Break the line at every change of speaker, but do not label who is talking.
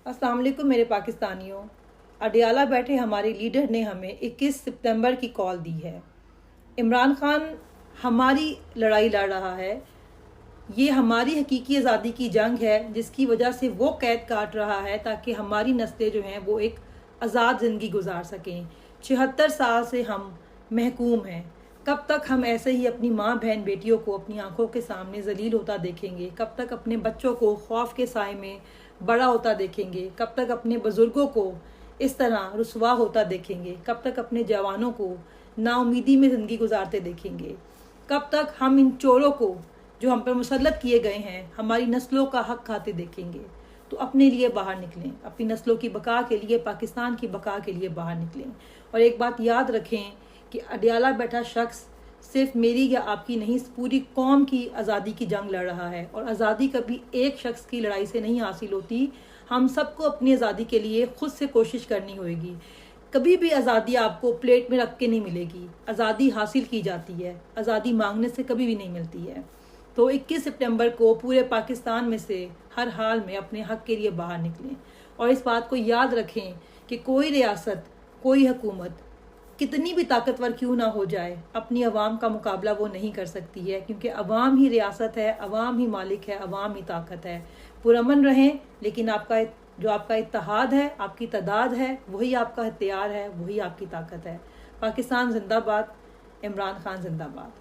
अस्सलाम वालेकुम मेरे पाकिस्तानियों। अडियाला बैठे हमारे लीडर ने हमें 21 सितंबर की कॉल दी है। इमरान खान हमारी लड़ाई लड़ रहा है। ये हमारी हकीकी आज़ादी की जंग है जिसकी वजह से वो कैद काट रहा है ताकि हमारी नस्लें जो हैं वो एक आज़ाद ज़िंदगी गुजार सकें। 76 साल से हम महकूम हैं। कब तक हम ऐसे ही अपनी माँ बहन बेटियों को अपनी आंखों के सामने जलील होता देखेंगे? कब तक अपने बच्चों को खौफ के साए में बड़ा होता देखेंगे? कब तक अपने बुज़ुर्गों को इस तरह रुसवा होता देखेंगे? कब तक अपने जवानों को नाउमीदी में ज़िंदगी गुजारते देखेंगे? कब तक हम इन चोरों को जो हम पर मुसल्लत किए गए हैं हमारी नस्लों का हक खाते देखेंगे? तो अपने लिए बाहर निकलें, अपनी नस्लों की बका के लिए, पाकिस्तान की बका के लिए बाहर निकलें। और एक बात याद रखें कि अडियाला बैठा शख्स सिर्फ मेरी या आपकी नहीं, पूरी कौम की आज़ादी की जंग लड़ रहा है। और आज़ादी कभी एक शख्स की लड़ाई से नहीं हासिल होती। हम सबको अपनी आज़ादी के लिए खुद से कोशिश करनी होगी। कभी भी आज़ादी आपको प्लेट में रख के नहीं मिलेगी। आज़ादी हासिल की जाती है, आज़ादी मांगने से कभी भी नहीं मिलती है। तो 21 सितंबर को पूरे पाकिस्तान में से हर हाल में अपने हक के लिए बाहर निकलें। और इस बात को याद रखें कि कोई रियासत, कोई हुकूमत कितनी भी ताकतवर क्यों ना हो जाए, अपनी अवाम का मुकाबला वो नहीं कर सकती है, क्योंकि अवाम ही रियासत है, अवाम ही मालिक है, अवाम ही ताकत है। पुरअमन रहें, लेकिन आपका इत्तेहाद है, आपकी तादाद है, वही आपका हथियार है, वही आपकी ताकत है। पाकिस्तान जिंदाबाद, इमरान खान जिंदाबाद।